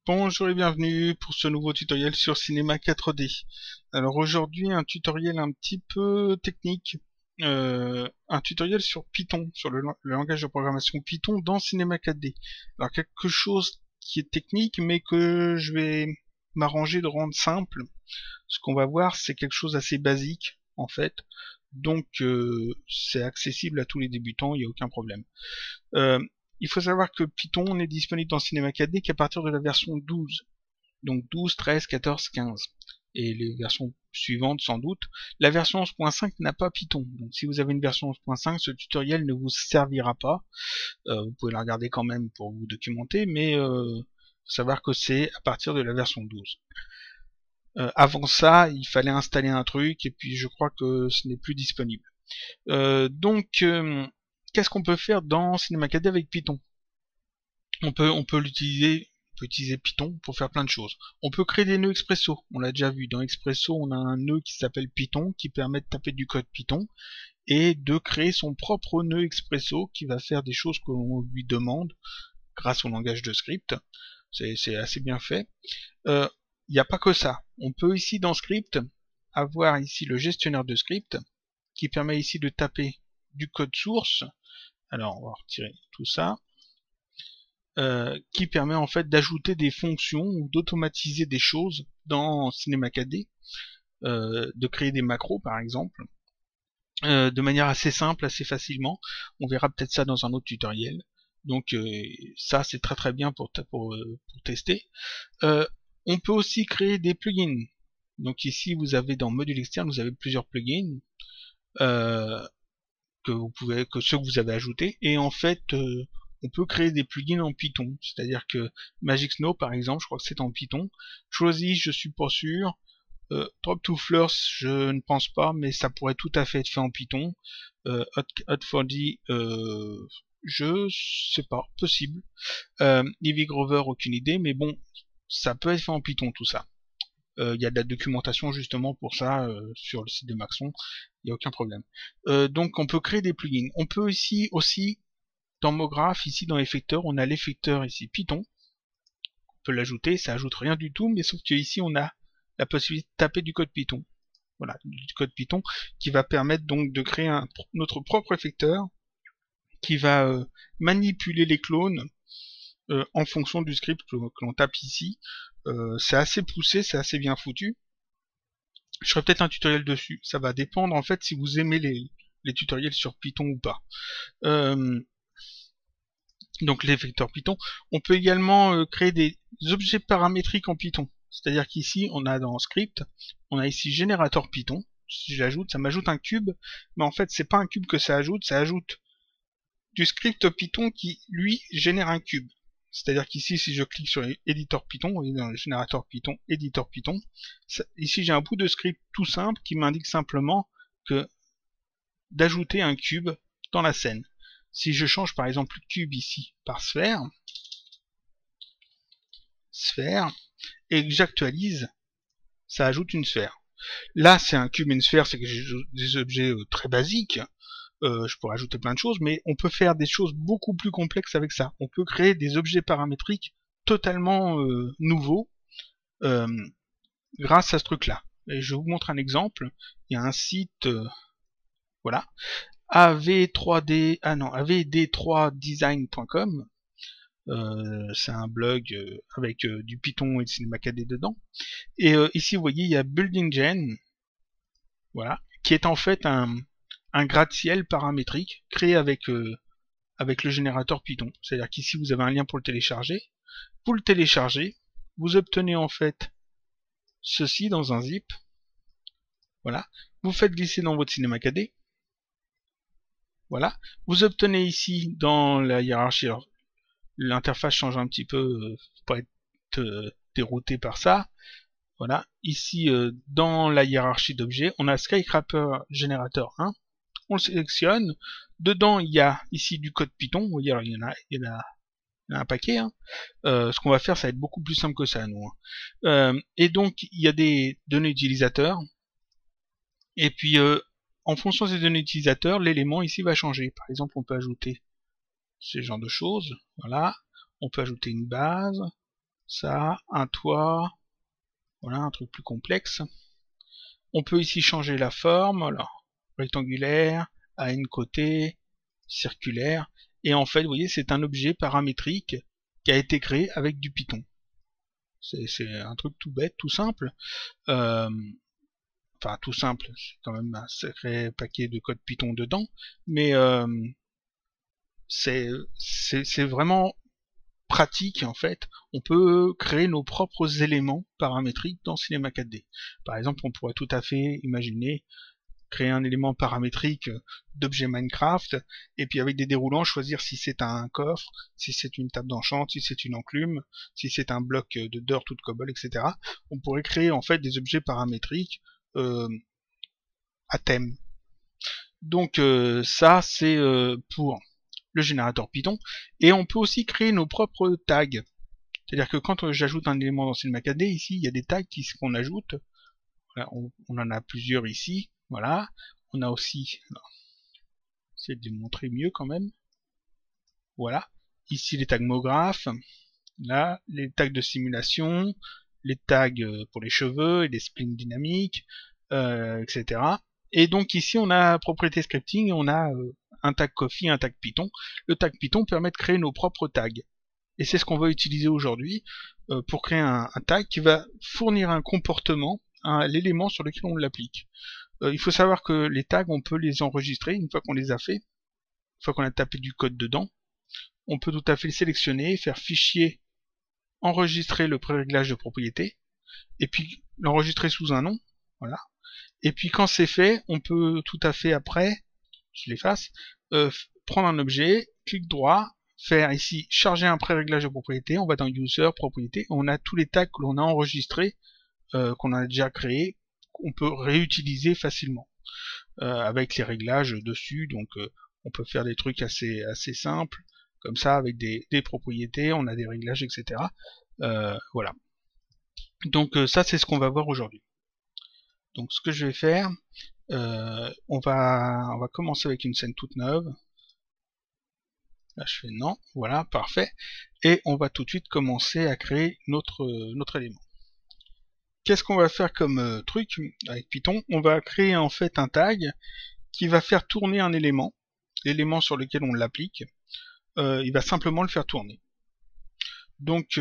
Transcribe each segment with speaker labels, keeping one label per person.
Speaker 1: Bonjour et bienvenue pour ce nouveau tutoriel sur Cinema 4D. Alors aujourd'hui un tutoriel un petit peu technique, un tutoriel sur Python, sur le langage de programmation Python dans Cinema 4D. Alors quelque chose qui est technique mais que je vais m'arranger de rendre simple. Ce qu'on va voir c'est quelque chose d'assez basique en fait, donc c'est accessible à tous les débutants, il n'y a aucun problème. Il faut savoir que Python n'est disponible dans Cinema 4D qu'à partir de la version 12. Donc 12, 13, 14, 15. Et les versions suivantes sans doute. La version 11.5 n'a pas Python. Donc si vous avez une version 11.5, ce tutoriel ne vous servira pas. Vous pouvez la regarder quand même pour vous documenter, mais faut savoir que c'est à partir de la version 12. Avant ça, il fallait installer un truc, et puis je crois que ce n'est plus disponible. Qu'est-ce qu'on peut faire dans Cinema 4D avec Python? On peut utiliser Python pour faire plein de choses. On peut créer des nœuds Expresso. On l'a déjà vu. Dans Expresso, on a un nœud qui s'appelle Python, qui permet de taper du code Python et de créer son propre nœud Expresso qui va faire des choses que l'on lui demande grâce au langage de script. C'est assez bien fait. Il n'y a pas que ça. On peut ici dans Script avoir ici le gestionnaire de script qui permet ici de taper du code source. Alors on va retirer tout ça. Qui permet en fait d'ajouter des fonctions ou d'automatiser des choses dans Cinema 4D, de créer des macros par exemple, de manière assez simple, assez facilement. On verra peut-être ça dans un autre tutoriel. Donc ça c'est très bien pour tester. On peut aussi créer des plugins. Donc ici vous avez dans module externe, vous avez plusieurs plugins que ceux que vous avez ajoutés, et en fait on peut créer des plugins en Python, c'est-à-dire que Magic Snow par exemple, je crois que c'est en Python. Choisi, je suis pas sûr. Drop to Flirts, je ne pense pas, mais ça pourrait tout à fait être fait en Python. Hot4D, je sais pas, possible. Ivy Grover, aucune idée, mais bon, ça peut être fait en Python tout ça. Il y a de la documentation justement pour ça sur le site de Maxon, il n'y a aucun problème. Donc on peut créer des plugins. On peut ici aussi dans MoGraph, ici dans l'effecteur, on a l'effecteur ici Python. On peut l'ajouter, ça ajoute rien du tout, mais sauf que ici on a la possibilité de taper du code Python. Voilà, du code Python qui va permettre donc de créer notre propre effecteur qui va manipuler les clones en fonction du script que l'on tape ici. C'est assez poussé, c'est assez bien foutu. Je ferai peut-être un tutoriel dessus, ça va dépendre en fait si vous aimez les tutoriels sur Python ou pas. Donc les vecteurs Python. On peut également créer des objets paramétriques en Python. C'est-à-dire qu'ici, on a dans script, on a ici générateur Python. Si j'ajoute, ça m'ajoute un cube, mais en fait, c'est pas un cube que ça ajoute du script Python qui, lui, génère un cube. C'est-à-dire qu'ici, si je clique sur éditeur Python, vous voyez dans le générateur Python, éditeur Python, ici j'ai un bout de script tout simple qui m'indique simplement que d'ajouter un cube dans la scène. Si je change par exemple cube ici par sphère, et que j'actualise, ça ajoute une sphère. Là, c'est un cube et une sphère, c'est des objets très basiques. Je pourrais ajouter plein de choses, mais on peut faire des choses beaucoup plus complexes avec ça. On peut créer des objets paramétriques totalement nouveaux grâce à ce truc-là. Et je vous montre un exemple. Il y a un site, voilà, avd3design.com. C'est un blog avec du Python et du Cinema 4D dedans. Et ici, vous voyez, il y a BuildingGen, voilà, qui est en fait un gratte-ciel paramétrique créé avec le générateur Python. C'est-à-dire qu'ici, vous avez un lien pour le télécharger. Vous le téléchargez, vous obtenez en fait ceci dans un zip. Voilà. Vous faites glisser dans votre Cinema 4D. Voilà. Vous obtenez ici dans la hiérarchie, alors l'interface change un petit peu pour être dérouté par ça. Voilà, ici dans la hiérarchie d'objets, on a Skycraper Generator 1, on le sélectionne, dedans il y a ici du code Python, vous voyez, alors, il y en a un paquet, hein. Ce qu'on va faire, ça va être beaucoup plus simple que ça, nous. Hein. Et donc, il y a des données utilisateurs, et puis en fonction des données utilisateurs, l'élément ici va changer. Par exemple, on peut ajouter ce genre de choses, voilà, on peut ajouter une base, ça, un toit, voilà, un truc plus complexe. On peut ici changer la forme, alors, rectangulaire, à n côté, circulaire, et en fait, vous voyez, c'est un objet paramétrique qui a été créé avec du Python. C'est un truc tout bête, tout simple. Enfin, tout simple, c'est quand même un sacré paquet de code Python dedans, mais c'est vraiment pratique en fait. On peut créer nos propres éléments paramétriques dans Cinema 4D. Par exemple, on pourrait tout à fait imaginer créer un élément paramétrique d'objet Minecraft, et puis avec des déroulants, choisir si c'est un coffre, si c'est une table d'enchant, si c'est une enclume, si c'est un bloc de dirt ou de cobble, etc. On pourrait créer en fait des objets paramétriques à thème. Donc ça, c'est pour le générateur Python, et on peut aussi créer nos propres tags. C'est-à-dire que quand j'ajoute un élément dans Cinema 4D, ici, il y a des tags qu'on ajoute. Voilà, on en a plusieurs ici. Voilà. On a aussi... Essayer de montrer mieux quand même. Voilà. Ici, les tags MoGraph. Là, les tags de simulation. Les tags pour les cheveux et les splines dynamiques, etc. Et donc ici, on a propriété scripting, on a un tag Coffee, un tag Python. Le tag Python permet de créer nos propres tags. Et c'est ce qu'on va utiliser aujourd'hui pour créer un tag qui va fournir un comportement à l'élément sur lequel on l'applique. Il faut savoir que les tags, on peut les enregistrer une fois qu'on les a fait, une fois qu'on a tapé du code dedans. On peut tout à fait les sélectionner, faire fichier, enregistrer le préréglage de propriété, et puis l'enregistrer sous un nom. Voilà. Et puis quand c'est fait, on peut tout à fait après, je l'efface, prendre un objet, clic droit, faire ici charger un préréglage de propriété, on va dans user, propriété, on a tous les tags que l'on a enregistrés, qu'on a déjà créés, qu'on peut réutiliser facilement, avec les réglages dessus, donc on peut faire des trucs assez simples, comme ça, avec des propriétés, on a des réglages, etc. Voilà. Donc ça, c'est ce qu'on va voir aujourd'hui. Donc ce que je vais faire, on va commencer avec une scène toute neuve. Là je fais non, voilà, parfait. Et on va tout de suite commencer à créer notre élément. Qu'est-ce qu'on va faire comme truc avec Python? On va créer en fait un tag qui va faire tourner un élément, l'élément sur lequel on l'applique, il va simplement le faire tourner. Donc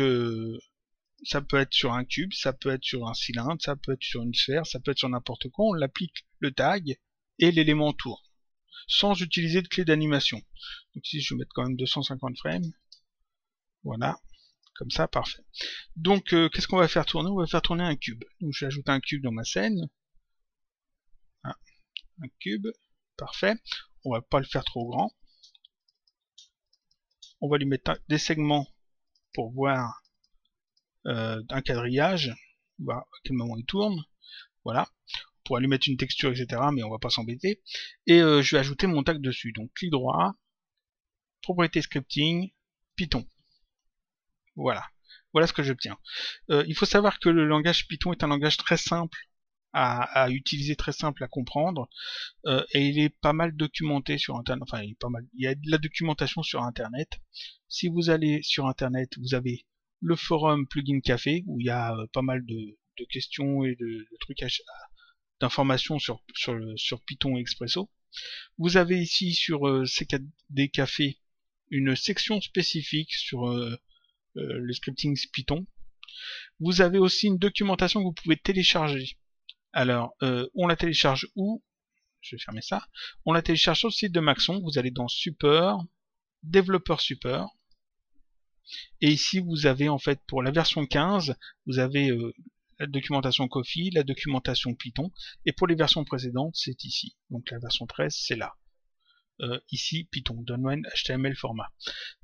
Speaker 1: ça peut être sur un cube, ça peut être sur un cylindre, ça peut être sur une sphère, ça peut être sur n'importe quoi, on l'applique le tag et l'élément tourne, sans utiliser de clé d'animation. Donc ici je vais mettre quand même 250 frames, voilà, comme ça, parfait. Donc qu'est-ce qu'on va faire tourner? On va faire tourner un cube. Donc je vais ajouter un cube dans ma scène, ah, un cube, parfait. On va pas le faire trop grand. On va lui mettre des segments pour voir un quadrillage, voir à quel moment il tourne, voilà. On pourra lui mettre une texture, etc., mais on va pas s'embêter. Et je vais ajouter mon tag dessus. Donc clic droit, propriété scripting, Python. Voilà. Voilà ce que j'obtiens. Il faut savoir que le langage Python est un langage très simple à utiliser, très simple à comprendre, et il est pas mal documenté sur Internet. Enfin, il y a de la documentation sur Internet. Si vous allez sur Internet, vous avez le forum Plugin Café, où il y a pas mal de questions et de trucs d'informations sur Python et Expresso. Vous avez ici sur CKD Café une section spécifique sur le scripting Python. Vous avez aussi une documentation que vous pouvez télécharger. Alors, on la télécharge où? Je vais fermer ça. On la télécharge sur le site de Maxon. Vous allez dans Support, Développeur Support. Et ici, vous avez en fait pour la version 15, vous avez la documentation Coffee, la documentation Python. Et pour les versions précédentes, c'est ici. Donc la version 13, c'est là. Ici, Python, domaine HTML format.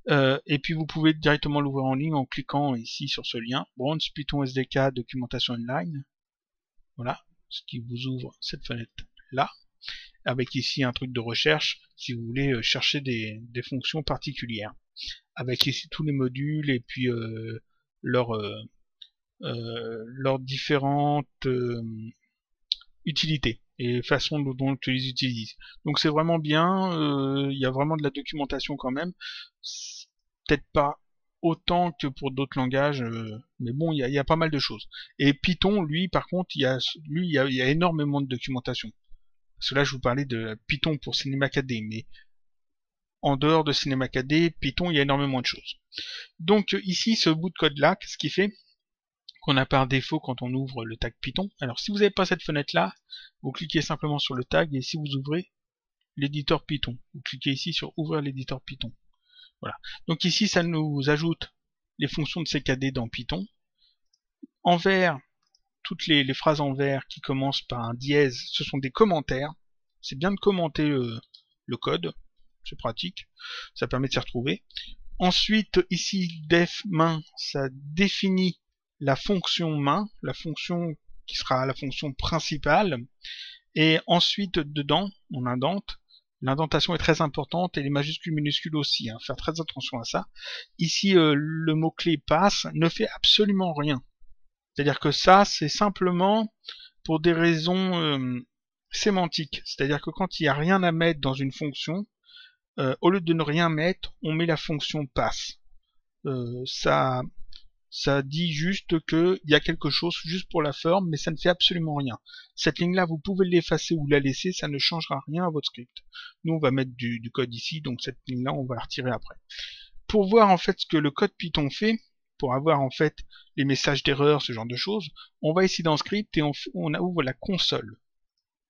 Speaker 1: Et puis vous pouvez directement l'ouvrir en ligne en cliquant ici sur ce lien. Bronze Python SDK documentation online. Voilà, ce qui vous ouvre cette fenêtre là. Avec ici un truc de recherche si vous voulez chercher des fonctions particulières. Avec ici tous les modules et puis leurs différentes utilités et façons dont tu les utilises. Donc c'est vraiment bien, il y a vraiment de la documentation quand même. Peut-être pas autant que pour d'autres langages, mais bon, il y a pas mal de choses. Et Python, lui, par contre, il y a énormément de documentation. Parce que là, je vous parlais de Python pour Cinema 4D, mais en dehors de Cinema 4D, Python, il y a énormément de choses. Donc ici, ce bout de code-là, qu'est-ce qu'il fait? Qu'on a par défaut quand on ouvre le tag Python. Alors si vous n'avez pas cette fenêtre-là, vous cliquez simplement sur le tag, et ici vous ouvrez l'éditeur Python. Vous cliquez ici sur ouvrir l'éditeur Python. Voilà. Donc ici, ça nous ajoute les fonctions de CKD dans Python. En vert, toutes les phrases en vert qui commencent par un dièse, ce sont des commentaires. C'est bien de commenter le code, c'est pratique, ça permet de s'y retrouver. Ensuite, ici, def main, ça définit la fonction main, la fonction qui sera la fonction principale. Et ensuite, dedans, on indente. L'indentation est très importante et les majuscules minuscules aussi, hein, faire très attention à ça. Ici, le mot-clé passe ne fait absolument rien. C'est-à-dire que ça, c'est simplement pour des raisons sémantiques. C'est-à-dire que quand il n'y a rien à mettre dans une fonction, au lieu de ne rien mettre, on met la fonction passe. Ça dit juste qu'il y a quelque chose juste pour la forme, mais ça ne fait absolument rien. Cette ligne-là, vous pouvez l'effacer ou la laisser, ça ne changera rien à votre script. Nous, on va mettre du code ici, donc cette ligne-là, on va la retirer après. Pour voir en fait ce que le code Python fait, pour avoir en fait les messages d'erreur, ce genre de choses, on va ici dans Script et on ouvre la console.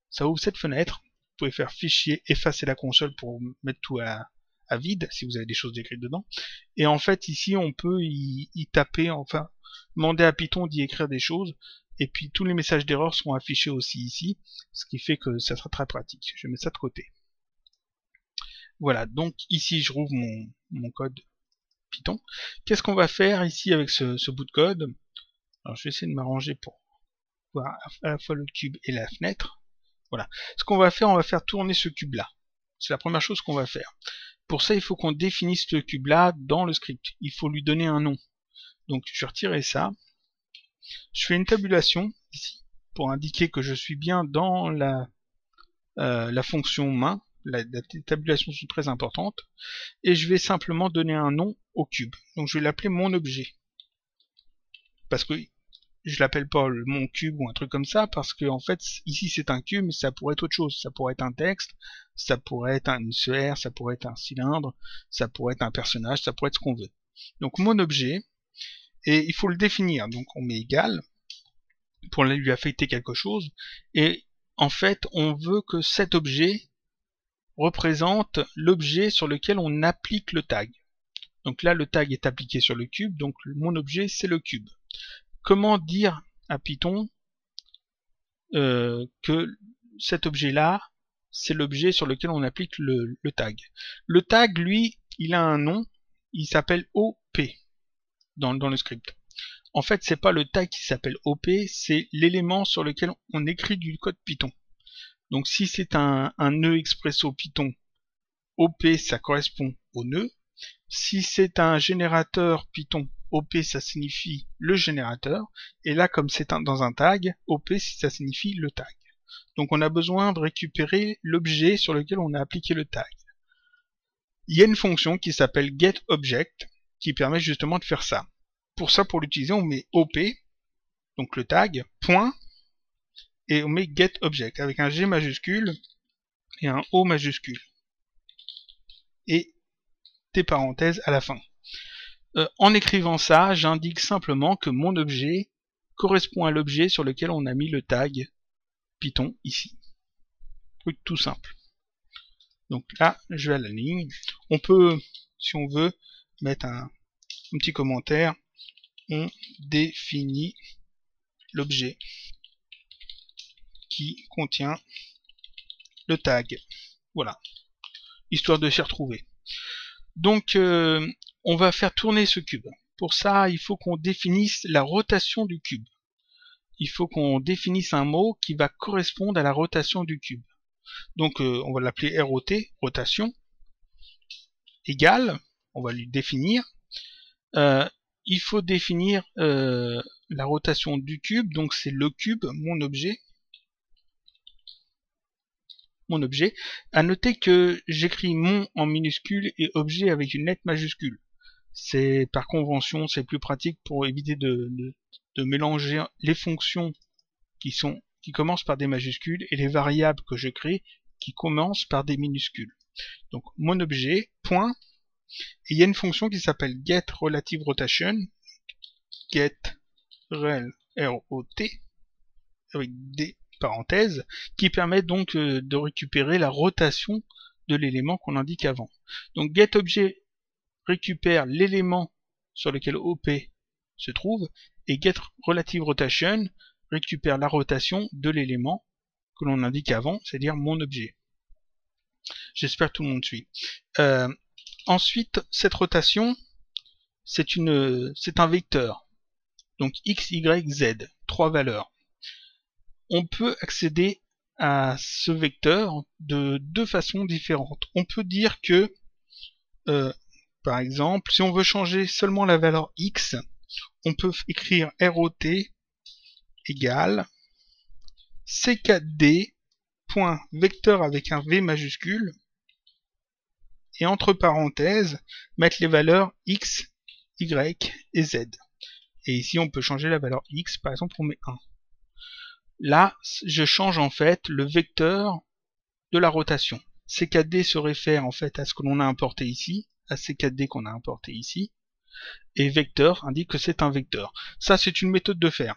Speaker 1: Ça ouvre cette fenêtre. Vous pouvez faire Fichier, effacer la console pour mettre tout à vide, si vous avez des choses écrites dedans. Et en fait, ici, on peut y taper, enfin, demander à Python d'y écrire des choses. Et puis, tous les messages d'erreur seront affichés aussi ici, ce qui fait que ça sera très pratique. Je mets ça de côté. Voilà, donc ici, je rouvre mon code Python. Qu'est-ce qu'on va faire ici avec ce bout de code? Alors, je vais essayer de m'arranger pour voir à la fois le cube et la fenêtre. Voilà. Ce qu'on va faire, on va faire tourner ce cube-là. C'est la première chose qu'on va faire. Pour ça, il faut qu'on définisse ce cube-là dans le script. Il faut lui donner un nom. Donc, je vais retirer ça. Je fais une tabulation ici pour indiquer que je suis bien dans la fonction main. Les tabulations sont très importantes. Et je vais simplement donner un nom au cube. Donc, je vais l'appeler mon objet. Parce que je l'appelle pas mon cube ou un truc comme ça, parce que en fait, ici c'est un cube, mais ça pourrait être autre chose. Ça pourrait être un texte, ça pourrait être une sphère, ça pourrait être un cylindre, ça pourrait être un personnage, ça pourrait être ce qu'on veut. Donc mon objet, et il faut le définir. Donc on met égal, pour lui affecter quelque chose, et en fait, on veut que cet objet représente l'objet sur lequel on applique le tag. Donc là, le tag est appliqué sur le cube, donc mon objet, c'est le cube. Comment dire à Python que cet objet-là, c'est l'objet sur lequel on applique le tag. Le tag, lui, il a un nom, il s'appelle OP dans le script. En fait, c'est pas le tag qui s'appelle OP, c'est l'élément sur lequel on écrit du code Python. Donc si c'est un nœud expresso Python, OP, ça correspond au nœud. Si c'est un générateur Python, OP ça signifie le générateur, et là comme c'est dans un tag, OP ça signifie le tag. Donc on a besoin de récupérer l'objet sur lequel on a appliqué le tag. Il y a une fonction qui s'appelle getObject qui permet justement de faire ça. Pour ça, pour l'utiliser, on met OP, donc le tag, point, et on met getObject avec un G majuscule et un O majuscule. Et des parenthèses à la fin. En écrivant ça, j'indique simplement que mon objet correspond à l'objet sur lequel on a mis le tag Python ici. Truc tout simple. Donc là, je vais à la ligne. On peut, si on veut, mettre un petit commentaire. On définit l'objet qui contient le tag. Voilà. Histoire de s'y retrouver. Donc, on va faire tourner ce cube. Pour ça, il faut qu'on définisse la rotation du cube. Il faut qu'on définisse un mot qui va correspondre à la rotation du cube. Donc, on va l'appeler ROT, rotation, égale, on va lui définir. Il faut définir la rotation du cube, donc c'est le cube, mon objet. À noter que j'écris mon en minuscule et objet avec une lettre majuscule. C'est par convention, c'est plus pratique pour éviter de mélanger les fonctions qui commencent par des majuscules et les variables que je crée qui commencent par des minuscules. Donc mon objet, point, et il y a une fonction qui s'appelle getRelativeRotation, getRel, R-O-T, avec des parenthèses, qui permet donc de récupérer la rotation de l'élément qu'on indique avant. Donc getObjet récupère l'élément sur lequel OP se trouve, et getRelativeRotation récupère la rotation de l'élément que l'on indique avant, c'est-à-dire mon objet. J'espère que tout le monde suit. Ensuite, cette rotation, c'est un vecteur. Donc x, y, z, 3 valeurs. On peut accéder à ce vecteur de deux façons différentes. On peut dire que, par exemple, si on veut changer seulement la valeur x, on peut écrire ROT égale C4D point vecteur avec un V majuscule et entre parenthèses mettre les valeurs x, y et z. Et ici on peut changer la valeur x, par exemple on met 1. Là je change en fait le vecteur de la rotation. C4D se réfère en fait à ce que l'on a importé ici, à C4D qu'on a importé ici, et vecteur indique que c'est un vecteur. Ça c'est une méthode de faire.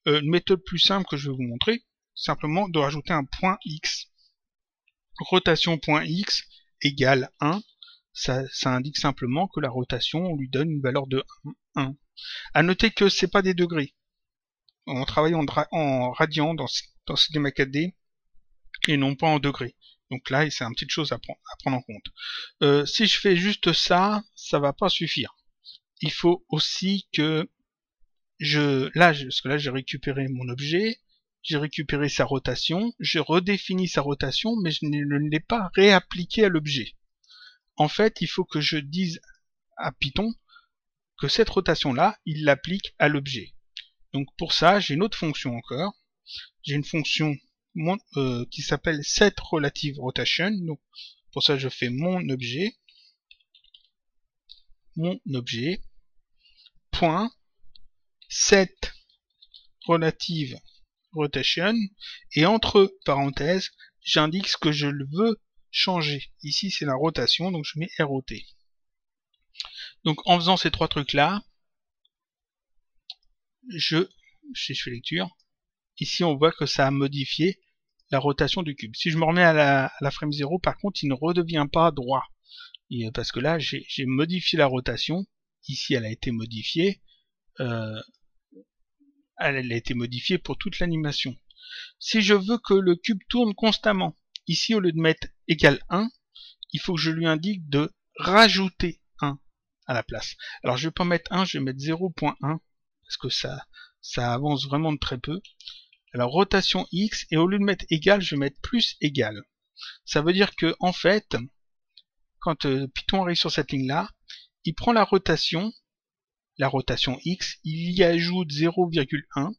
Speaker 1: Une méthode plus simple que je vais vous montrer, simplement de rajouter un point x. Rotation.x égale 1, ça indique simplement que la rotation, on lui donne une valeur de 1. À noter que c'est pas des degrés. On travaille en radian dans Cinema 4D et non pas en degrés. Donc là, c'est une petite chose à prendre en compte. Si je fais juste ça, ça va pas suffire. Il faut aussi que parce que là j'ai récupéré mon objet, j'ai récupéré sa rotation, je redéfinis sa rotation, mais je ne l'ai pas réappliqué à l'objet. En fait, il faut que je dise à Python que cette rotation-là, il l'applique à l'objet. Donc pour ça, j'ai une autre fonction encore. J'ai une fonction qui s'appelle setRelativeRotation. Donc pour ça, je fais mon objet, point setRelativeRotation, et entre parenthèses, j'indique ce que je veux changer. Ici, c'est la rotation, donc je mets ROT. Donc en faisant ces trois trucs-là, si je fais lecture, ici on voit que ça a modifié la rotation du cube. Si je me remets à la frame 0, par contre, il ne redevient pas droit. Parce que là, j'ai modifié la rotation. Ici, elle a été modifiée. Elle a été modifiée pour toute l'animation. Si je veux que le cube tourne constamment, ici, au lieu de mettre égal 1, il faut que je lui indique de rajouter 1 à la place. Alors, je vais pas mettre 1, je vais mettre 0.1, parce que ça avance vraiment de très peu. Alors, rotation x, et au lieu de mettre égal, je vais mettre plus égal. Ça veut dire que, en fait, quand Python arrive sur cette ligne-là, il prend la rotation x, il y ajoute 0,1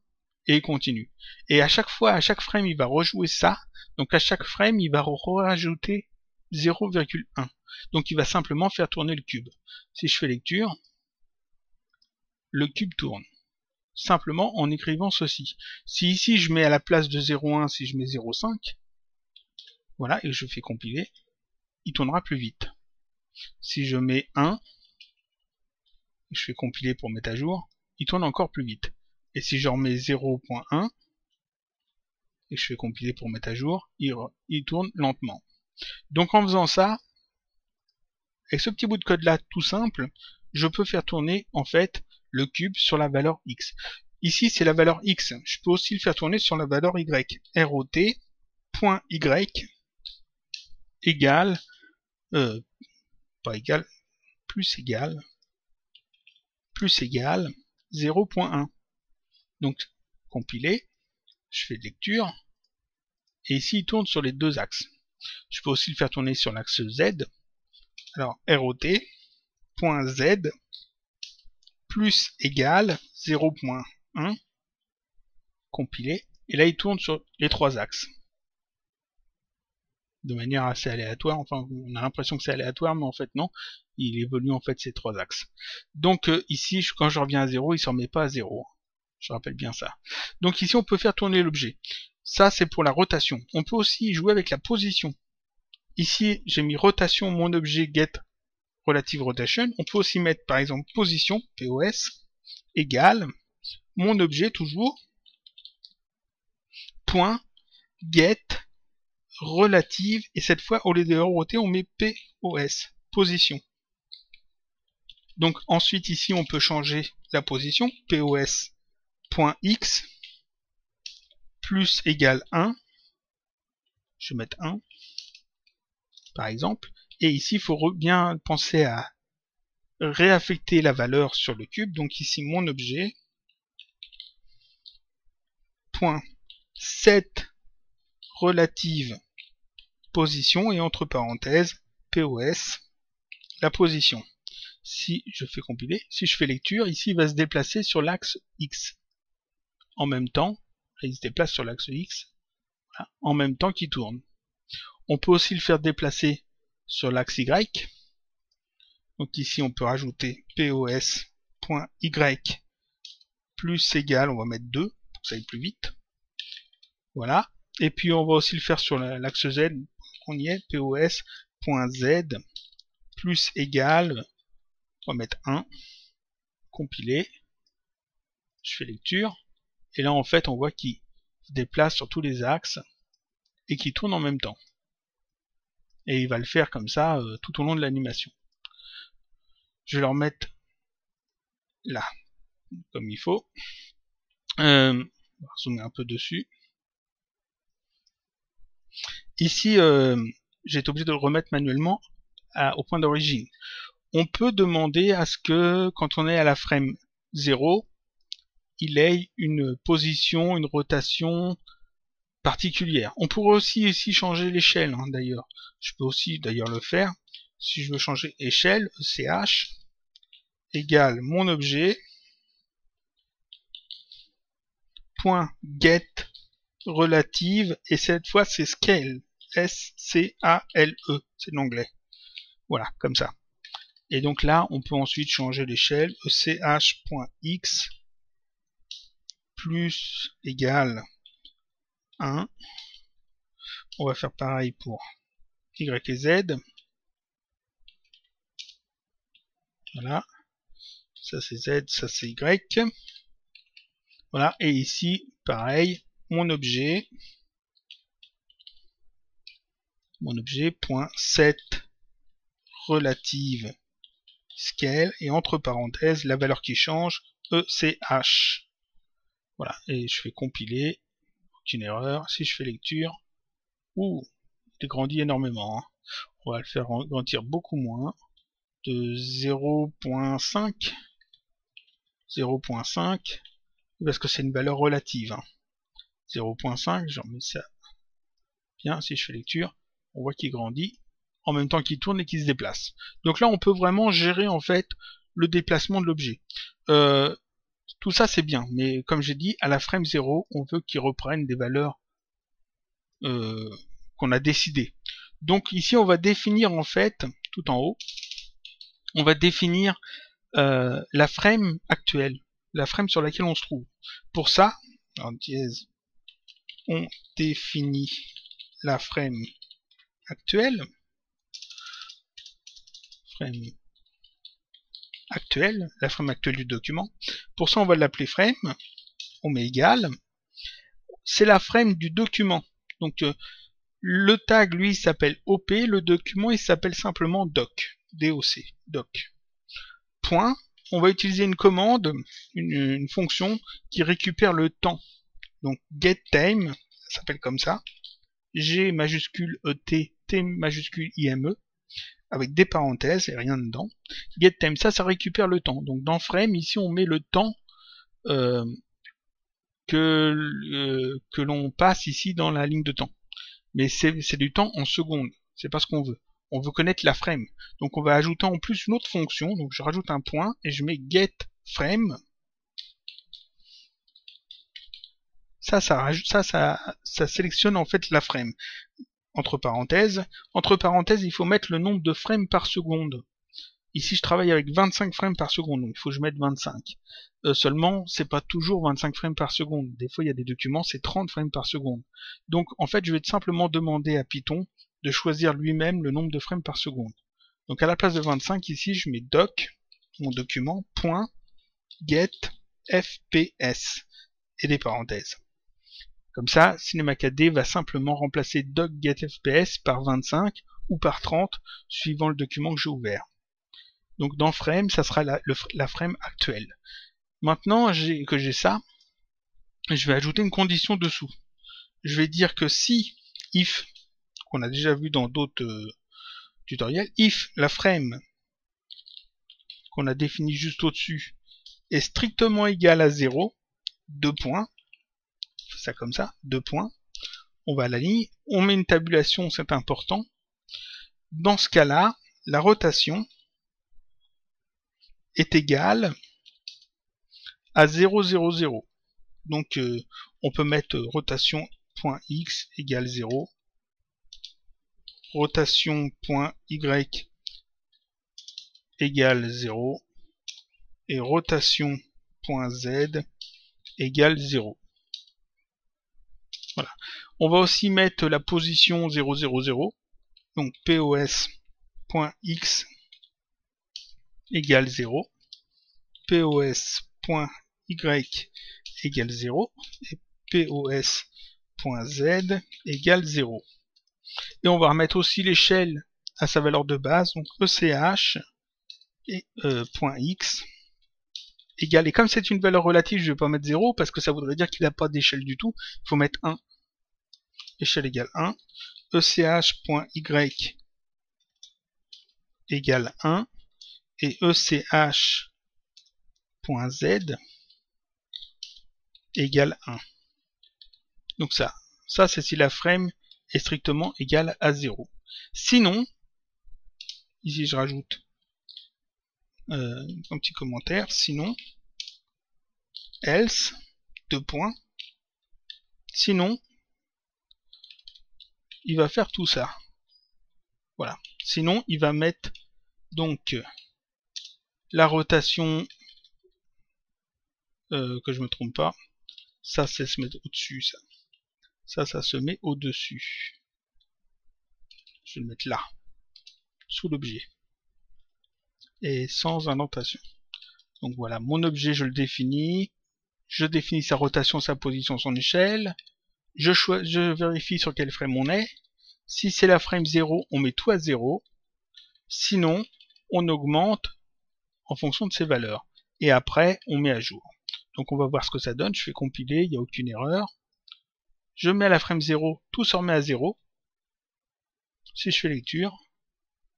Speaker 1: et il continue. Et à chaque fois, à chaque frame, il va rejouer ça. Donc à chaque frame, il va rajouter 0,1. Donc il va simplement faire tourner le cube. Si je fais lecture, le cube tourne. Simplement en écrivant ceci. Si ici je mets à la place de 0,1, si je mets 0,5, voilà, et je fais compiler, il tournera plus vite. Si je mets 1, je fais compiler pour mettre à jour, il tourne encore plus vite. Et si je remets 0.1, et je fais compiler pour mettre à jour, il tourne lentement. Donc en faisant ça, avec ce petit bout de code là tout simple, je peux faire tourner en fait le cube sur la valeur x. Ici c'est la valeur x, je peux aussi le faire tourner sur la valeur y. ROT.y égale, pas égal, plus égal 0.1. Donc compiler, je fais lecture, et ici il tourne sur les deux axes. Je peux aussi le faire tourner sur l'axe Z. Alors ROT.Z plus égal 0.1, compiler, et là il tourne sur les trois axes. de manière assez aléatoire. Enfin, on a l'impression que c'est aléatoire, mais en fait non. Il évolue en fait ces trois axes. Donc ici, quand je reviens à 0, il ne s'en remet pas à 0. Je rappelle bien ça. Donc ici, on peut faire tourner l'objet. Ça, c'est pour la rotation. On peut aussi jouer avec la position. Ici, j'ai mis rotation, mon objet get relative rotation. On peut aussi mettre, par exemple, position, POS, égale, mon objet, toujours, point, get, relative, et cette fois, au lieu de roter, on met POS, position. Donc, ensuite, ici, on peut changer la position, POS.x, plus égale 1, je vais mettre 1, par exemple, et ici, il faut bien penser à réaffecter la valeur sur le cube, donc ici, mon objet, point, set relative position, et entre parenthèses, POS, la position. Si je fais compiler, si je fais lecture, ici, il va se déplacer sur l'axe X. En même temps, il se déplace sur l'axe X, voilà, en même temps qu'il tourne. On peut aussi le faire déplacer sur l'axe Y. Donc ici, on peut rajouter POS.Y plus égal, on va mettre 2, pour que ça aille plus vite. Voilà. Et puis, on va aussi le faire sur l'axe Z. On y est, POS.Z plus égal, on va mettre 1, compiler. Je fais lecture. Et là, en fait, on voit qu'il se déplace sur tous les axes et qu'il tourne en même temps. Et il va le faire comme ça tout au long de l'animation. Je vais le remettre là, comme il faut. On va zoomer un peu dessus. Ici, j'ai été obligé de le remettre manuellement au point d'origine. On peut demander à ce que, quand on est à la frame 0, il ait une position, une rotation particulière. On pourrait aussi ici changer l'échelle, hein, d'ailleurs. Je peux aussi d'ailleurs le faire. Si je veux changer échelle, ECH égale mon objet point get relative, et cette fois c'est scale, S-C-A-L-E, c'est de l'anglais. Voilà, comme ça. Et donc là, on peut ensuite changer l'échelle, ECH.x plus égale 1. On va faire pareil pour Y et Z. Voilà. Ça c'est Z, ça c'est Y. Voilà. Et ici, pareil, mon objet point set relative scale, et entre parenthèses, la valeur qui change, ECH. Voilà. Et je fais compiler. Aucune erreur. Si je fais lecture, il grandit énormément. Hein. On va le faire grandir beaucoup moins, de 0.5, 0.5, parce que c'est une valeur relative. Hein. 0.5, j'en mets ça. Bien, si je fais lecture, on voit qu'il grandit en même temps qu'il tourne et qu'il se déplace. Donc là, on peut vraiment gérer en fait le déplacement de l'objet. Tout ça c'est bien, mais comme j'ai dit, à la frame 0, on veut qu'il reprenne des valeurs qu'on a décidées. Donc ici, on va définir en fait, tout en haut, on va définir la frame actuelle, la frame sur laquelle on se trouve. Pour ça, en dièse, on définit la frame actuelle, la frame actuelle du document. Pour ça, on va l'appeler frame, on met égal, c'est la frame du document. Donc le tag, lui, s'appelle OP, le document, il s'appelle simplement doc, DOC, doc. Point, on va utiliser une commande, une fonction qui récupère le temps. Donc getTime, ça s'appelle comme ça, G majuscule ET, T majuscule IME, avec des parenthèses et rien dedans. GetTime, ça récupère le temps. Donc dans frame, ici on met le temps que l'on passe ici dans la ligne de temps. Mais c'est du temps en secondes, c'est pas ce qu'on veut. On veut connaître la frame. Donc on va ajouter en plus une autre fonction, donc je rajoute un point et je mets getFrame. Ça sélectionne en fait la frame. entre parenthèses. Entre parenthèses, il faut mettre le nombre de frames par seconde. Ici, je travaille avec 25 frames par seconde, donc il faut que je mette 25. Seulement, c'est pas toujours 25 frames par seconde. Des fois, il y a des documents, c'est 30 frames par seconde. Donc, en fait, je vais simplement demander à Python de choisir lui-même le nombre de frames par seconde. Donc, à la place de 25, ici, je mets doc, mon document, point, get, fps, et des parenthèses. Comme ça, CinemaCAD va simplement remplacer doc.getFPS par 25 ou par 30, suivant le document que j'ai ouvert. Donc dans frame, ça sera la frame actuelle. Maintenant que j'ai ça, je vais ajouter une condition dessous. Je vais dire que si if, qu'on a déjà vu dans d'autres tutoriels, if la frame qu'on a définie juste au-dessus est strictement égale à 0, 2 points, ça comme ça, 2 points, on va à la ligne, on met une tabulation, c'est important. Dans ce cas-là, la rotation est égale à 0, 0, 0. Donc on peut mettre rotation.x égale 0, rotation.y égale 0, et rotation.z égale 0. Voilà. On va aussi mettre la position 0, 0, 0, donc pos.x égale 0, pos.y égale 0, et pos.z égale 0. Et on va remettre aussi l'échelle à sa valeur de base, donc ECH et .x égale, et comme c'est une valeur relative, je ne vais pas mettre 0 parce que ça voudrait dire qu'il n'a pas d'échelle du tout, il faut mettre 1. Échelle égale 1, ECH.y égale 1, et ECH.z égale 1. Donc ça c'est si la frame est strictement égale à 0. Sinon, ici je rajoute un petit commentaire, sinon, else, 2 points, sinon, il va faire tout ça. Voilà. Sinon, il va mettre donc la rotation, que je me trompe pas, ça c'est se mettre au-dessus, ça se met au-dessus. Je vais le mettre là, sous l'objet, et sans indentation. Donc voilà, mon objet je le définis, je définis sa rotation, sa position, son échelle, je vérifie sur quel frame on est. Si c'est la frame 0, on met tout à 0. Sinon, on augmente en fonction de ses valeurs. Et après, on met à jour. Donc on va voir ce que ça donne. Je fais compiler, il n'y a aucune erreur. Je mets à la frame 0, tout se remet à 0. Si je fais lecture,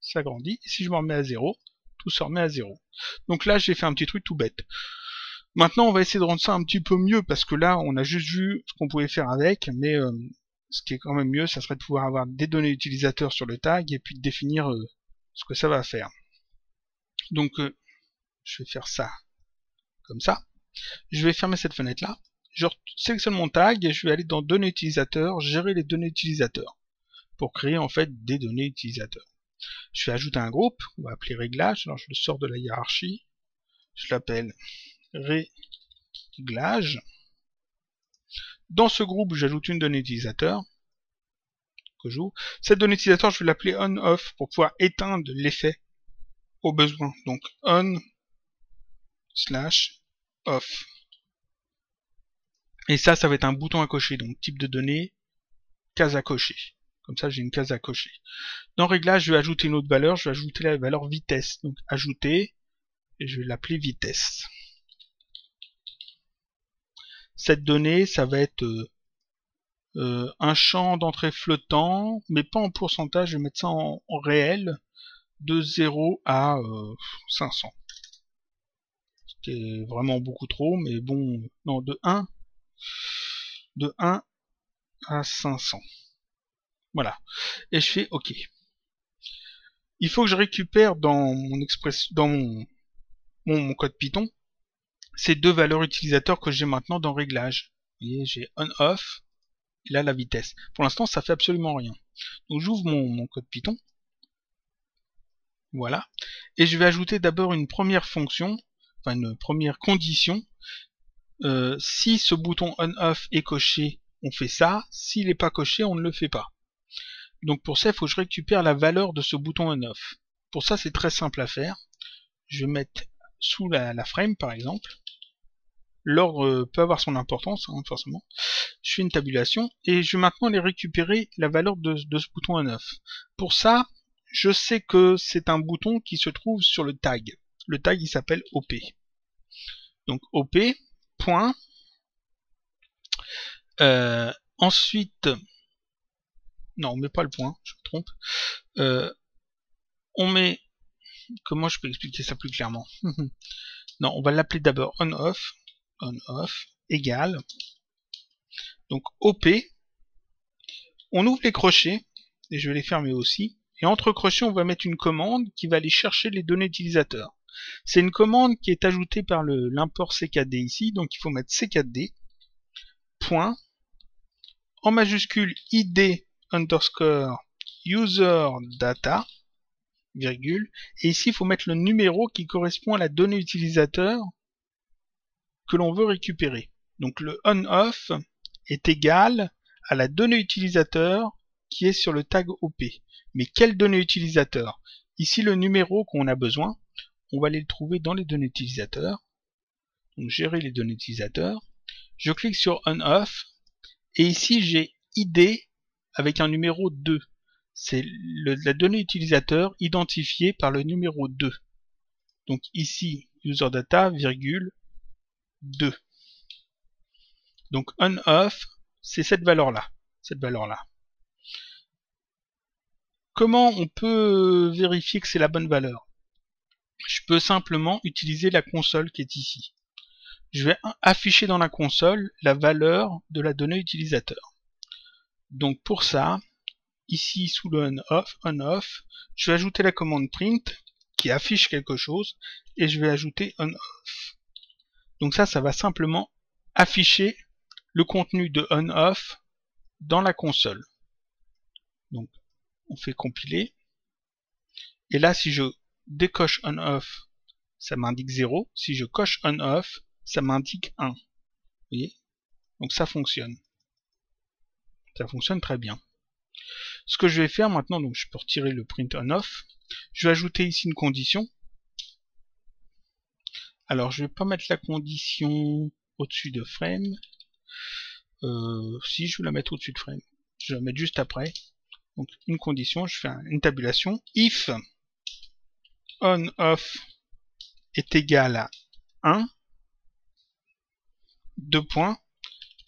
Speaker 1: ça grandit. Et si je me remets à 0, tout se remet à 0. Donc là, j'ai fait un petit truc tout bête. Maintenant, on va essayer de rendre ça un petit peu mieux, parce que là, on a juste vu ce qu'on pouvait faire avec, mais ce qui est quand même mieux, ça serait de pouvoir avoir des données utilisateurs sur le tag, et puis de définir ce que ça va faire. Donc, je vais faire ça, comme ça. Je vais fermer cette fenêtre-là. Je sélectionne mon tag, et je vais aller dans données utilisateurs, gérer les données utilisateurs, pour créer en fait des données utilisateurs. Je vais ajouter un groupe, on va appeler réglage, alors je le sors de la hiérarchie, je l'appelle réglage. Dans ce groupe, j'ajoute une donnée utilisateur que j'ouvre. Cette donnée utilisateur, je vais l'appeler on/off pour pouvoir éteindre l'effet au besoin. Donc on/off. Et ça va être un bouton à cocher. Donc type de données, case à cocher. Comme ça, j'ai une case à cocher. Dans réglage, je vais ajouter une autre valeur. Je vais ajouter la valeur vitesse. Donc ajouter, et je vais l'appeler vitesse. Cette donnée, ça va être un champ d'entrée flottant, mais pas en pourcentage, je vais mettre ça en réel, de 0 à 500. Ce qui est vraiment beaucoup trop, mais bon, non, de 1 à 500. Voilà. Et je fais OK. Il faut que je récupère dans mon code Python ces deux valeurs utilisateurs que j'ai maintenant dans réglage. Vous voyez, j'ai on/off, et là la vitesse. Pour l'instant, ça fait absolument rien. Donc j'ouvre mon code Python. Voilà. Et je vais ajouter d'abord une première fonction, enfin une première condition. Si ce bouton on-off est coché, on fait ça. S'il n'est pas coché, on ne le fait pas. Donc pour ça, il faut que je récupère la valeur de ce bouton on-off. Pour ça, c'est très simple à faire. Je vais mettre sous la frame, par exemple. L'ordre peut avoir son importance, hein, forcément. Je fais une tabulation et je vais maintenant aller récupérer la valeur de ce bouton on-off. Pour ça, je sais que c'est un bouton qui se trouve sur le tag. Le tag, il s'appelle OP. Donc OP, point. Ensuite, non, on met pas le point, je me trompe. On met, comment je peux expliquer ça plus clairement? Non, on va l'appeler d'abord on-off égale. Donc OP, on ouvre les crochets, et je vais les fermer aussi. Et entre crochets, on va mettre une commande qui va aller chercher les données utilisateurs. C'est une commande qui est ajoutée par l'import ckd ici, donc il faut mettre ckd, point, en majuscule id underscore user data, virgule, et ici il faut mettre le numéro qui correspond à la donnée utilisateur que l'on veut récupérer. Donc le on-off est égal à la donnée utilisateur qui est sur le tag OP. Mais quelle donnée utilisateur? Ici le numéro qu'on a besoin, on va aller le trouver dans les données utilisateurs. Donc gérer les données utilisateurs. Je clique sur on-off et ici j'ai ID avec un numéro 2. C'est la donnée utilisateur identifiée par le numéro 2. Donc ici userdata, virgule 2. Donc on-off, c'est cette valeur-là. Comment on peut vérifier que c'est la bonne valeur? Je peux simplement utiliser la console qui est ici. Je vais afficher dans la console la valeur de la donnée utilisateur. Donc pour ça, ici sous le on-off, je vais ajouter la commande print qui affiche quelque chose et je vais ajouter on-off. Donc ça va simplement afficher le contenu de on-off dans la console. Donc on fait compiler. Et là, si je décoche on-off, ça m'indique 0. Si je coche on-off, ça m'indique 1. Vous voyez? Donc ça fonctionne. Ça fonctionne très bien. Ce que je vais faire maintenant, donc je peux retirer le print on-off. Je vais ajouter ici une condition. Alors je vais pas mettre la condition au-dessus de frame. Si, je vais la mettre au-dessus de frame. Je vais la mettre juste après. Donc une condition, je fais une tabulation. If on-off est égal à 1, 2 points,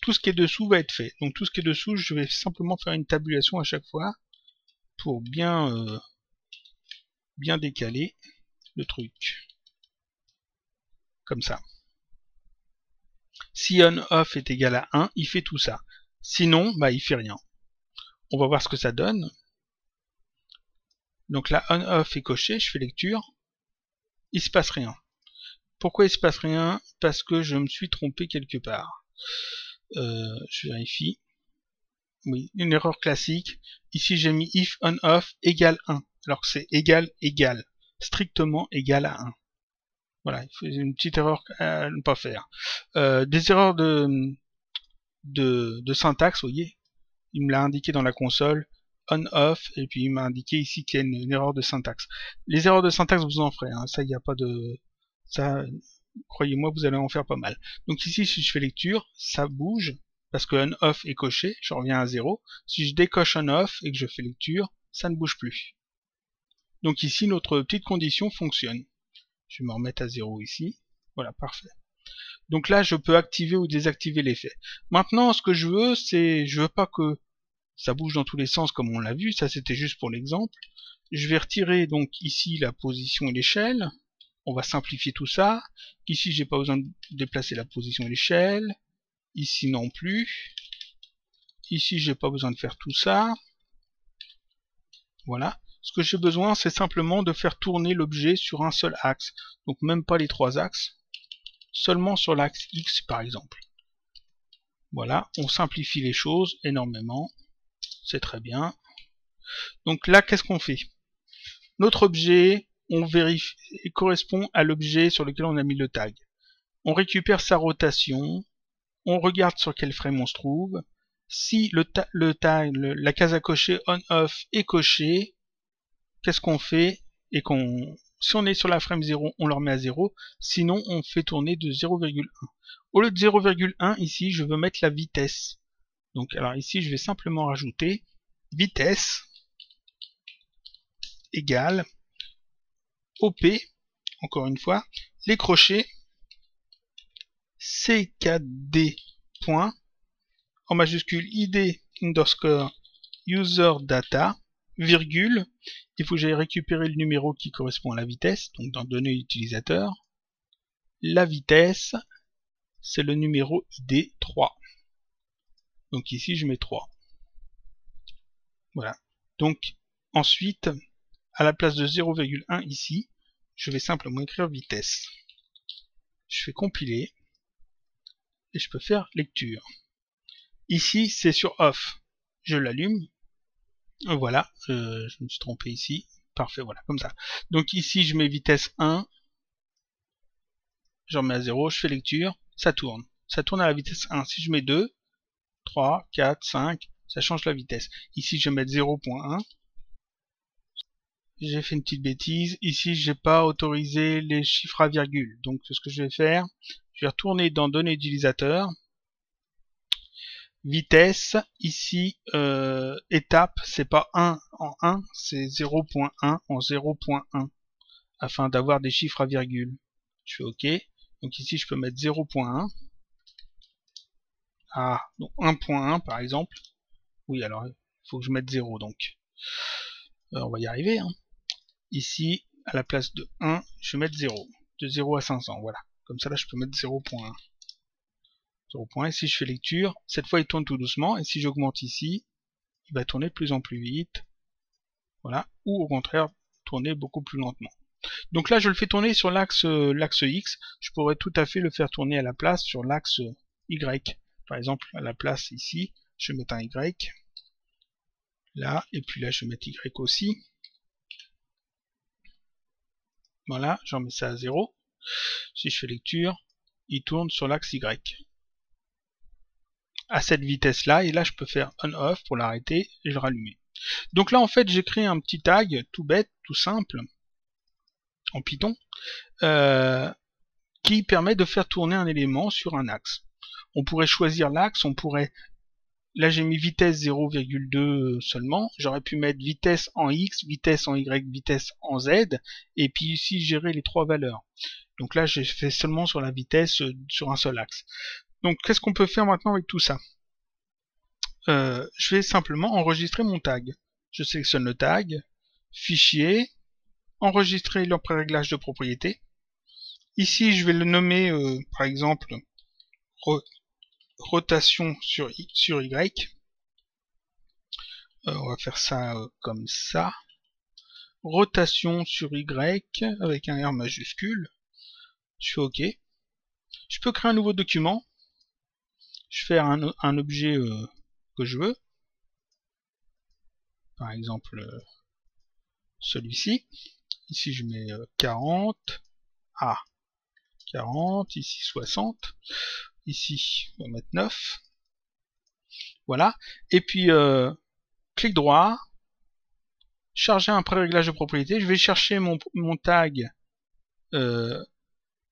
Speaker 1: tout ce qui est dessous va être fait. Donc tout ce qui est dessous, je vais simplement faire une tabulation à chaque fois pour bien décaler le truc. Comme ça. Si on-off est égal à 1, il fait tout ça. Sinon, bah il fait rien. On va voir ce que ça donne. Donc là, on-off est coché, je fais lecture. Il se passe rien. Pourquoi il se passe rien? Parce que je me suis trompé quelque part. Je vérifie. Oui, une erreur classique. Ici, j'ai mis if on-off égale 1. Alors que c'est égal, strictement égal à 1. Voilà, il faut une petite erreur à ne pas faire. Des erreurs de syntaxe, vous voyez. Il me l'a indiqué dans la console, on-off, et puis il m'a indiqué ici qu'il y a une erreur de syntaxe. Les erreurs de syntaxe, vous en ferez, hein. Ça, il n'y a pas de... Ça, croyez-moi, vous allez en faire pas mal. Donc ici, si je fais lecture, ça bouge, parce que on-off est coché, je reviens à 0. Si je décoche on-off et que je fais lecture, ça ne bouge plus. Donc ici, notre petite condition fonctionne. Je vais me remettre à 0 ici. Voilà, parfait. Donc là, je peux activer ou désactiver l'effet. Maintenant, ce que je veux, c'est... Je veux pas que ça bouge dans tous les sens comme on l'a vu. Ça, c'était juste pour l'exemple. Je vais retirer donc ici la position et l'échelle. On va simplifier tout ça. Ici, j'ai pas besoin de déplacer la position et l'échelle. Ici non plus. Ici, j'ai pas besoin de faire tout ça. Voilà. Ce que j'ai besoin, c'est simplement de faire tourner l'objet sur un seul axe. Donc même pas les 3 axes. Seulement sur l'axe X, par exemple. Voilà. On simplifie les choses énormément. C'est très bien. Donc là, qu'est-ce qu'on fait? Notre objet, on vérifie, correspond à l'objet sur lequel on a mis le tag. On récupère sa rotation, on regarde sur quel frame on se trouve. Si la case à cocher on-off est cochée, qu'est-ce qu'on fait? Si on est sur la frame 0, on le remet à 0. Sinon, on fait tourner de 0,1. Au lieu de 0,1, ici, je veux mettre la vitesse. Donc, alors ici, je vais simplement rajouter vitesse égale OP, encore une fois, les crochets CKD point, en majuscule ID underscore user data, virgule, il faut que j'aille récupérer le numéro qui correspond à la vitesse, donc dans données utilisateur. La vitesse, c'est le numéro ID 3. Donc ici, je mets 3. Voilà. Donc, ensuite, à la place de 0,1 ici, je vais simplement écrire vitesse. Je fais compiler, et je peux faire lecture. Ici, c'est sur off. Je l'allume. Voilà, je me suis trompé ici. Parfait, voilà, comme ça. Donc ici, je mets vitesse 1. Je remets à 0, je fais lecture, ça tourne. Ça tourne à la vitesse 1. Si je mets 2, 3, 4, 5, ça change la vitesse. Ici, je vais mettre 0.1. J'ai fait une petite bêtise. Ici, j'ai pas autorisé les chiffres à virgule. Donc, ce que je vais faire, je vais retourner dans données utilisateur. Vitesse, ici, étape, c'est pas 1 en 1, c'est 0.1 en 0.1, afin d'avoir des chiffres à virgule. Je fais OK. Donc ici, je peux mettre 0.1. Ah, donc 1.1 par exemple. Oui, alors, il faut que je mette 0, donc. On va y arriver, hein. Ici, à la place de 1, je vais mettre 0. De 0 à 500, voilà. Comme ça, là, je peux mettre 0.1. 0.1, et si je fais lecture, cette fois, il tourne tout doucement, et si j'augmente ici, il va tourner de plus en plus vite. Voilà. Ou au contraire, tourner beaucoup plus lentement. Donc là, je le fais tourner sur l'axe X. Je pourrais tout à fait le faire tourner à la place sur l'axe Y. Par exemple, à la place ici, je vais mettre un Y. Là, et puis là, je vais mettre Y aussi. Voilà, j'en mets ça à 0. Si je fais lecture, il tourne sur l'axe Y. À cette vitesse-là, et là, je peux faire on-off pour l'arrêter et le rallumer. Donc là, en fait, j'ai créé un petit tag tout bête, tout simple, en Python, qui permet de faire tourner un élément sur un axe. On pourrait choisir l'axe, on pourrait... Là, j'ai mis vitesse 0,2 seulement. J'aurais pu mettre vitesse en X, vitesse en Y, vitesse en Z, et puis ici, gérer les trois valeurs. Donc là, j'ai fait seulement sur la vitesse sur un seul axe. Donc, qu'est-ce qu'on peut faire maintenant avec tout ça? Je vais simplement enregistrer mon tag. Je sélectionne le tag, fichier, enregistrer le préréglage de propriété. Ici, je vais le nommer, par exemple, rotation sur Y. On va faire ça comme ça. Rotation sur Y avec un R majuscule. Je fais OK. Je peux créer un nouveau document. Je fais un objet que je veux. Par exemple, celui-ci. Ici, je mets 40. Ah, 40. Ici, 60. Ici, on va mettre 9. Voilà. Et puis, clic droit. Charger un préréglage de propriété. Je vais chercher mon tag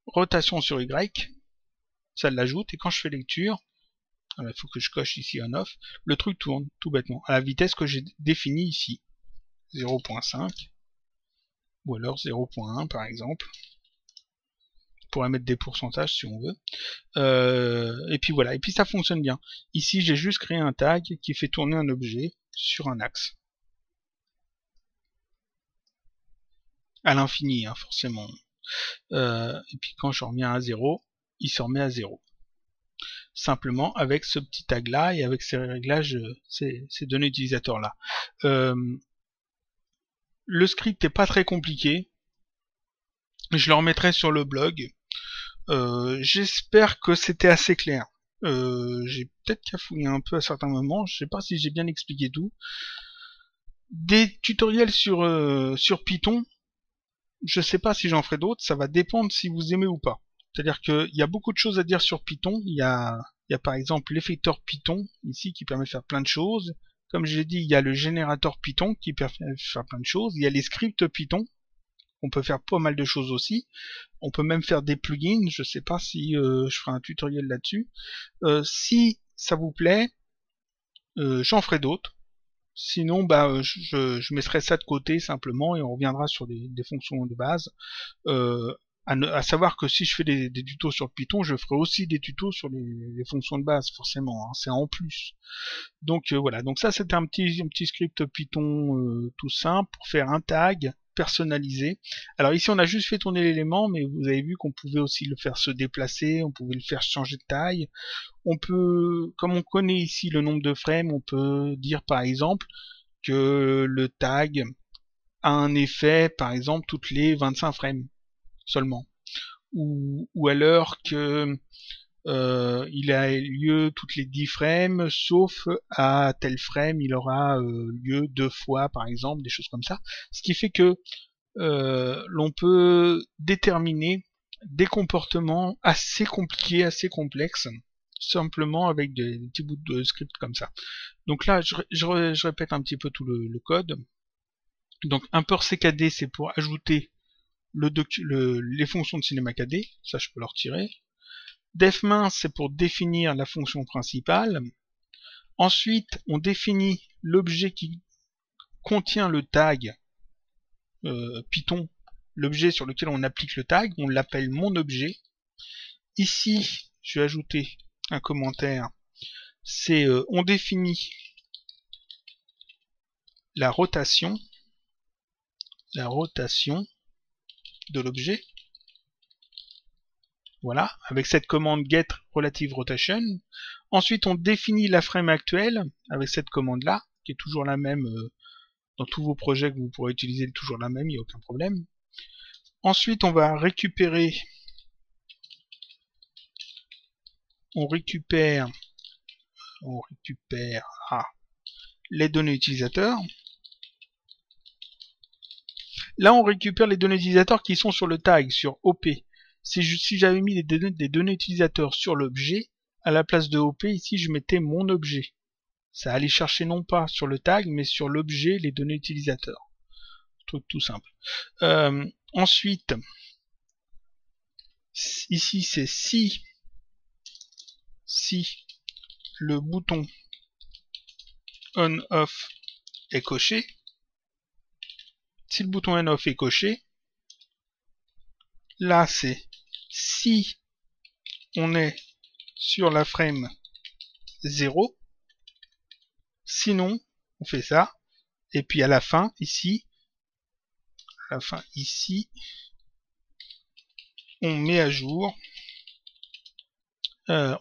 Speaker 1: rotation sur Y. Ça l'ajoute. Et quand je fais lecture, il faut que je coche ici on-off. Le truc tourne, tout bêtement, à la vitesse que j'ai définie ici. 0.5. Ou alors 0.1 par exemple. On pourrait mettre des pourcentages si on veut. Et puis voilà, et puis ça fonctionne bien. Ici j'ai juste créé un tag qui fait tourner un objet sur un axe. À l'infini, hein, forcément. Et puis quand je remets à 0, il se remet à 0. Simplement avec ce petit tag là et avec ces réglages, ces données utilisateurs là. Le script n'est pas très compliqué. Je le remettrai sur le blog. J'espère que c'était assez clair. J'ai peut-être cafouillé un peu à certains moments. Je sais pas si j'ai bien expliqué tout. Des tutoriels sur Python, je sais pas si j'en ferai d'autres, ça va dépendre si vous aimez ou pas. C'est-à-dire qu'il y a beaucoup de choses à dire sur Python. Il y a par exemple l'effecteur Python, ici, qui permet de faire plein de choses. Comme je l'ai dit, il y a le générateur Python, qui permet de faire plein de choses. Il y a les scripts Python, on peut faire pas mal de choses aussi. On peut même faire des plugins, je sais pas si je ferai un tutoriel là-dessus. Si ça vous plaît, j'en ferai d'autres. Sinon, bah, je mettrai ça de côté simplement et on reviendra sur des fonctions de base. À savoir que si je fais des tutos sur Python, je ferai aussi des tutos sur les fonctions de base, forcément, hein, c'est en plus. Donc voilà, donc ça c'était un petit script Python tout simple pour faire un tag personnalisé. Alors ici on a juste fait tourner l'élément, mais vous avez vu qu'on pouvait aussi le faire se déplacer, on pouvait le faire changer de taille. On peut, comme on connaît ici le nombre de frames, on peut dire par exemple que le tag a un effet par exemple toutes les 25 frames seulement. Ou alors que il a lieu toutes les 10 frames, sauf à tel frame, il aura lieu 2 fois, par exemple, des choses comme ça. Ce qui fait que l'on peut déterminer des comportements assez compliqués, assez complexes, simplement avec des petits bouts de script comme ça. Donc là, je répète un petit peu tout le code. Donc import ckd, c'est pour ajouter les fonctions de CinemaKD, ça je peux le retirer. Defmin, c'est pour définir la fonction principale. Ensuite, on définit l'objet qui contient le tag Python, l'objet sur lequel on applique le tag, on l'appelle mon objet. Ici, je vais ajouter un commentaire, c'est on définit la rotation de l'objet. Voilà, avec cette commande get relative rotation. Ensuite, on définit la frame actuelle avec cette commande-là, qui est toujours la même dans tous vos projets que vous pourrez utiliser, toujours la même, il n'y a aucun problème. Ensuite, on va récupérer, les données utilisateurs. Là, on récupère les données utilisateurs qui sont sur le tag, sur OP. Si j'avais mis des données utilisateurs sur l'objet, à la place de OP, ici, je mettais mon objet. Ça allait chercher non pas sur le tag, mais sur l'objet, les données utilisateurs. Truc tout simple. Ensuite, ici, c'est si le bouton on-off est coché. Si le bouton on-off est coché, là, c'est si on est sur la frame 0, sinon on fait ça, et puis à la fin ici, on met à jour la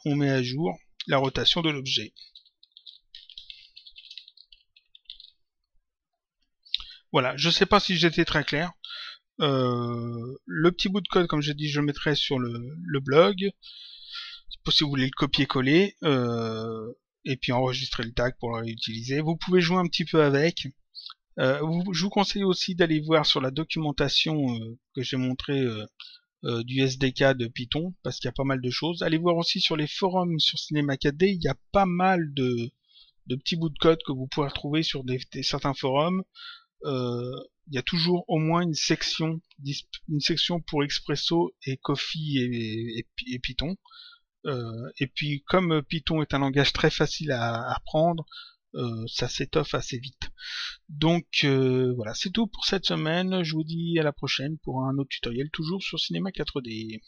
Speaker 1: rotation de l'objet. Voilà, je sais pas si j'étais très clair. Le petit bout de code, comme j'ai dit, je le mettrai sur le blog. Si vous voulez le copier-coller, et puis enregistrer le tag pour le réutiliser. Vous pouvez jouer un petit peu avec. Je vous conseille aussi d'aller voir sur la documentation que j'ai montré du SDK de Python, parce qu'il y a pas mal de choses. Allez voir aussi sur les forums sur CinemaKD, il y a pas mal de petits bouts de code que vous pourrez retrouver sur certains forums. Il y a toujours au moins une section pour Expresso et Coffee et Python. Et puis comme Python est un langage très facile à apprendre, ça s'étoffe assez vite. Donc voilà, c'est tout pour cette semaine. Je vous dis à la prochaine pour un autre tutoriel toujours sur Cinema 4D.